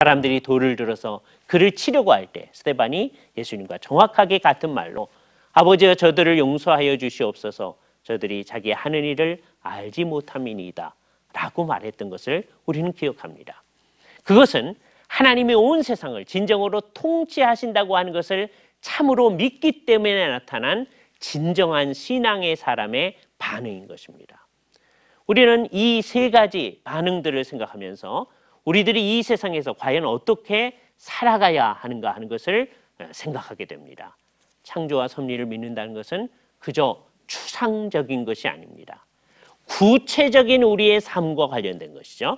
사람들이 돌을 들어서 그를 치려고 할 때 스데반이 예수님과 정확하게 같은 말로 아버지여 저들을 용서하여 주시옵소서 저들이 자기 하는 일을 알지 못함이니이다 라고 말했던 것을 우리는 기억합니다. 그것은 하나님이 온 세상을 진정으로 통치하신다고 하는 것을 참으로 믿기 때문에 나타난 진정한 신앙의 사람의 반응인 것입니다. 우리는 이 세 가지 반응들을 생각하면서 우리들이 이 세상에서 과연 어떻게 살아가야 하는가 하는 것을 생각하게 됩니다. 창조와 섭리를 믿는다는 것은 그저 추상적인 것이 아닙니다. 구체적인 우리의 삶과 관련된 것이죠.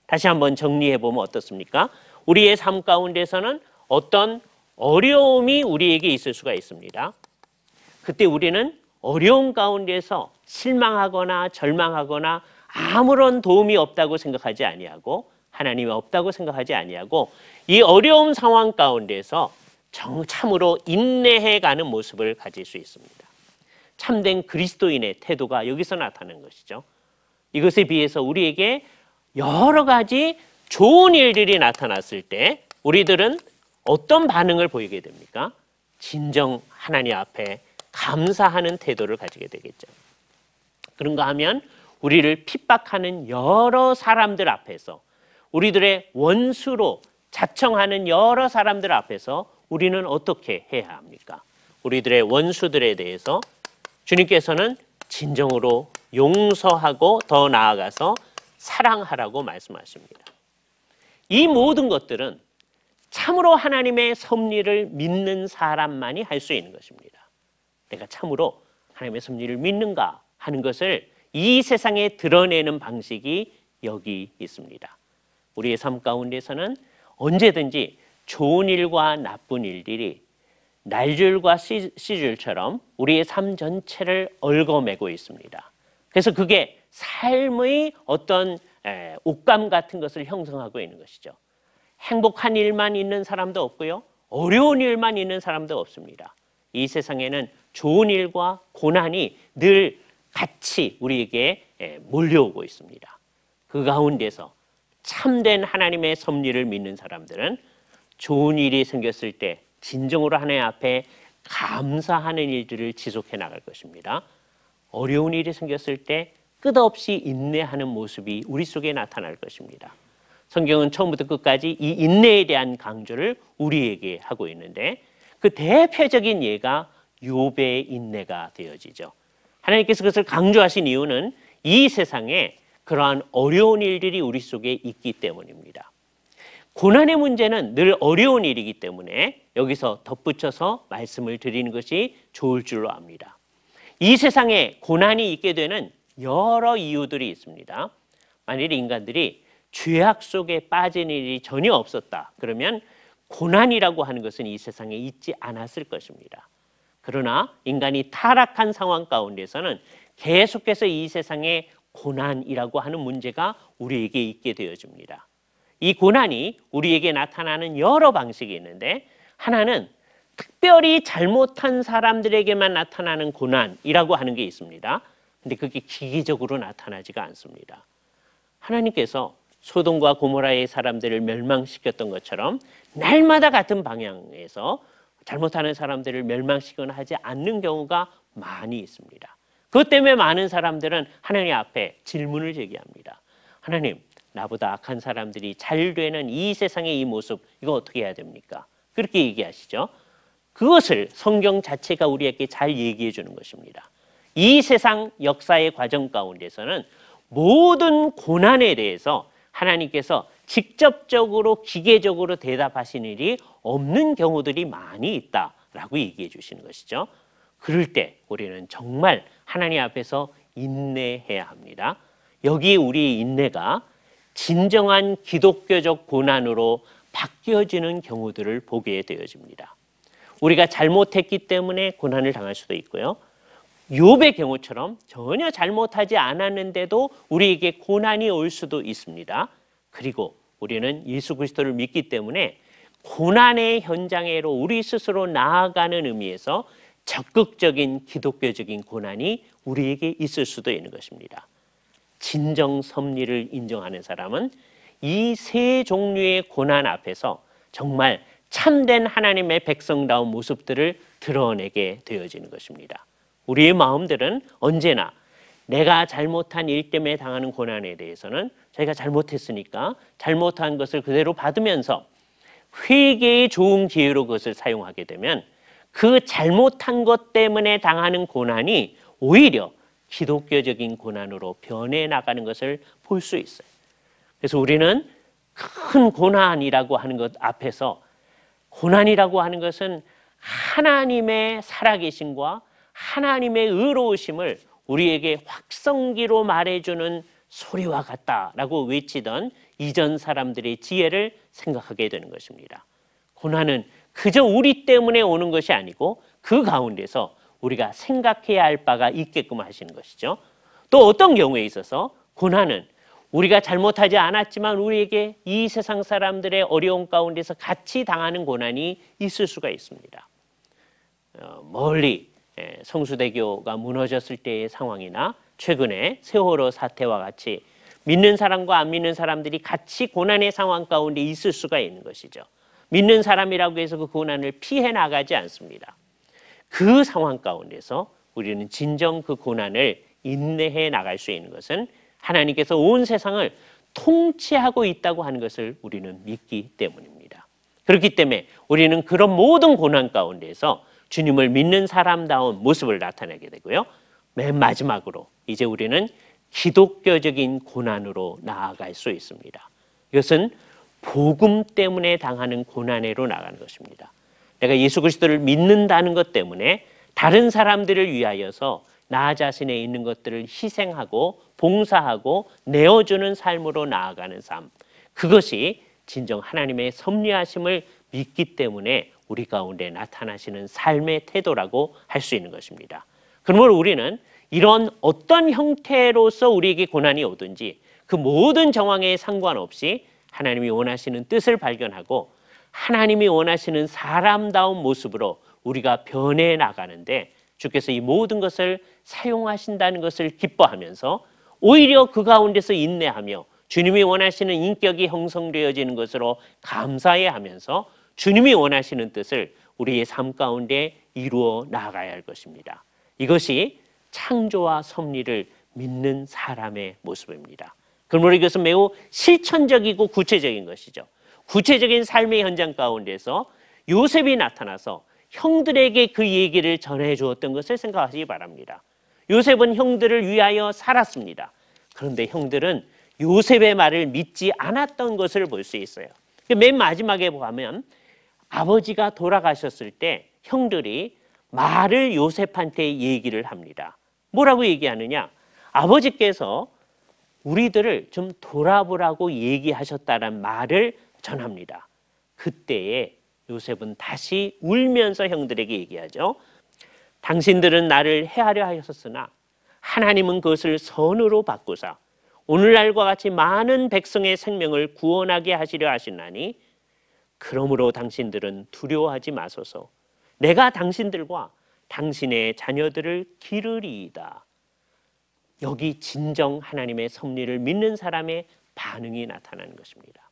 다시 한번 정리해 보면 어떻습니까? 우리의 삶 가운데서는 어떤 어려움이 우리에게 있을 수가 있습니다. 그때 우리는 어려움 가운데서 실망하거나 절망하거나 아무런 도움이 없다고 생각하지 아니하고 하나님이 없다고 생각하지 아니하고 이 어려움 상황 가운데서 참으로 인내해가는 모습을 가질 수 있습니다. 참된 그리스도인의 태도가 여기서 나타나는 것이죠. 이것에 비해서 우리에게 여러 가지 좋은 일들이 나타났을 때 우리들은 어떤 반응을 보이게 됩니까? 진정 하나님 앞에 감사하는 태도를 가지게 되겠죠. 그런가 하면 우리를 핍박하는 여러 사람들 앞에서 우리들의 원수로 자청하는 여러 사람들 앞에서 우리는 어떻게 해야 합니까? 우리들의 원수들에 대해서 주님께서는 진정으로 용서하고 더 나아가서 사랑하라고 말씀하십니다. 이 모든 것들은 참으로 하나님의 섭리를 믿는 사람만이 할 수 있는 것입니다. 내가 참으로 하나님의 섭리를 믿는가 하는 것을 이 세상에 드러내는 방식이 여기 있습니다. 우리의 삶 가운데서는 언제든지 좋은 일과 나쁜 일들이 날줄과 씨줄처럼 우리의 삶 전체를 얽어매고 있습니다. 그래서 그게 삶의 어떤 옷감 같은 것을 형성하고 있는 것이죠. 행복한 일만 있는 사람도 없고요. 어려운 일만 있는 사람도 없습니다. 이 세상에는 좋은 일과 고난이 늘 같이 우리에게 몰려오고 있습니다. 그 가운데서 참된 하나님의 섭리를 믿는 사람들은 좋은 일이 생겼을 때 진정으로 하나님 앞에 감사하는 일들을 지속해 나갈 것입니다. 어려운 일이 생겼을 때 끝없이 인내하는 모습이 우리 속에 나타날 것입니다. 성경은 처음부터 끝까지 이 인내에 대한 강조를 우리에게 하고 있는데 그 대표적인 예가 욥의 인내가 되어지죠. 하나님께서 그것을 강조하신 이유는 이 세상에 그러한 어려운 일들이 우리 속에 있기 때문입니다. 고난의 문제는 늘 어려운 일이기 때문에 여기서 덧붙여서 말씀을 드리는 것이 좋을 줄로 압니다. 이 세상에 고난이 있게 되는 여러 이유들이 있습니다. 만일 인간들이 죄악 속에 빠진 일이 전혀 없었다 그러면 고난이라고 하는 것은 이 세상에 있지 않았을 것입니다. 그러나 인간이 타락한 상황 가운데서는 계속해서 이 세상에 고난이라고 하는 문제가 우리에게 있게 되어집니다. 이 고난이 우리에게 나타나는 여러 방식이 있는데 하나는 특별히 잘못한 사람들에게만 나타나는 고난이라고 하는 게 있습니다. 근데 그게 기계적으로 나타나지가 않습니다. 하나님께서 소돔과 고모라의 사람들을 멸망시켰던 것처럼 날마다 같은 방향에서 잘못하는 사람들을 멸망시키거나 하지 않는 경우가 많이 있습니다. 그것 때문에 많은 사람들은 하나님 앞에 질문을 제기합니다. 하나님, 나보다 악한 사람들이 잘 되는 이 세상의 이 모습, 이거 어떻게 해야 됩니까? 그렇게 얘기하시죠. 그것을 성경 자체가 우리에게 잘 얘기해 주는 것입니다. 이 세상 역사의 과정 가운데서는 모든 고난에 대해서 하나님께서 직접적으로 기계적으로 대답하시는 일이 없는 경우들이 많이 있다라고 얘기해 주시는 것이죠. 그럴 때 우리는 정말 하나님 앞에서 인내해야 합니다. 여기 우리의 인내가 진정한 기독교적 고난으로 바뀌어지는 경우들을 보게 되어집니다. 우리가 잘못했기 때문에 고난을 당할 수도 있고요. 욥의 경우처럼 전혀 잘못하지 않았는데도 우리에게 고난이 올 수도 있습니다. 그리고 우리는 예수 그리스도를 믿기 때문에 고난의 현장으로 우리 스스로 나아가는 의미에서 적극적인 기독교적인 고난이 우리에게 있을 수도 있는 것입니다. 진정 섭리를 인정하는 사람은 이 세 종류의 고난 앞에서 정말 참된 하나님의 백성다운 모습들을 드러내게 되어지는 것입니다. 우리의 마음들은 언제나 내가 잘못한 일 때문에 당하는 고난에 대해서는 자기가 잘못했으니까 잘못한 것을 그대로 받으면서 회개의 좋은 기회로 그것을 사용하게 되면 그 잘못한 것 때문에 당하는 고난이 오히려 기독교적인 고난으로 변해 나가는 것을 볼 수 있어요. 그래서 우리는 큰 고난이라고 하는 것 앞에서 고난이라고 하는 것은 하나님의 살아계심과 하나님의 의로우심을 우리에게 확성기로 말해주는 소리와 같다라고 외치던 이전 사람들의 지혜를 생각하게 되는 것입니다. 고난은 그저 우리 때문에 오는 것이 아니고 그 가운데서 우리가 생각해야 할 바가 있게끔 하시는 것이죠. 또 어떤 경우에 있어서 고난은 우리가 잘못하지 않았지만 우리에게 이 세상 사람들의 어려움 가운데서 같이 당하는 고난이 있을 수가 있습니다. 멀리 성수대교가 무너졌을 때의 상황이나 최근에 세월호 사태와 같이 믿는 사람과 안 믿는 사람들이 같이 고난의 상황 가운데 있을 수가 있는 것이죠. 믿는 사람이라고 해서 그 고난을 피해 나가지 않습니다. 그 상황 가운데서 우리는 진정 그 고난을 인내해 나갈 수 있는 것은 하나님께서 온 세상을 통치하고 있다고 하는 것을 우리는 믿기 때문입니다. 그렇기 때문에 우리는 그런 모든 고난 가운데서 주님을 믿는 사람다운 모습을 나타내게 되고요. 맨 마지막으로 이제 우리는 기독교적인 고난으로 나아갈 수 있습니다. 이것은 복음 때문에 당하는 고난으로 나가는 것입니다. 내가 예수 그리스도를 믿는다는 것 때문에 다른 사람들을 위하여서 나 자신에 있는 것들을 희생하고 봉사하고 내어주는 삶으로 나아가는 삶, 그것이 진정 하나님의 섭리하심을 믿기 때문에 우리 가운데 나타나시는 삶의 태도라고 할 수 있는 것입니다. 그러므로 우리는 이런 어떤 형태로서 우리에게 고난이 오든지 그 모든 정황에 상관없이 하나님이 원하시는 뜻을 발견하고 하나님이 원하시는 사람다운 모습으로 우리가 변해 나가는데 주께서 이 모든 것을 사용하신다는 것을 기뻐하면서 오히려 그 가운데서 인내하며 주님이 원하시는 인격이 형성되어지는 것으로 감사해 하면서 주님이 원하시는 뜻을 우리의 삶 가운데 이루어 나가야 할 것입니다. 이것이 창조와 섭리를 믿는 사람의 모습입니다. 그러므로 이것은 매우 실천적이고 구체적인 것이죠. 구체적인 삶의 현장 가운데서 요셉이 나타나서 형들에게 그 얘기를 전해 주었던 것을 생각하시기 바랍니다. 요셉은 형들을 위하여 살았습니다. 그런데 형들은 요셉의 말을 믿지 않았던 것을 볼 수 있어요. 맨 마지막에 보면 아버지가 돌아가셨을 때 형들이 말을 요셉한테 얘기를 합니다. 뭐라고 얘기하느냐? 아버지께서 우리들을 좀 돌아보라고 얘기하셨다는 말을 전합니다. 그때에 요셉은 다시 울면서 형들에게 얘기하죠. 당신들은 나를 해하려 하셨으나 하나님은 그것을 선으로 바꾸사 오늘날과 같이 많은 백성의 생명을 구원하게 하시려 하시나니 그러므로 당신들은 두려워하지 마소서. 내가 당신들과 당신의 자녀들을 기르리이다. 여기 진정 하나님의 섭리를 믿는 사람의 반응이 나타나는 것입니다.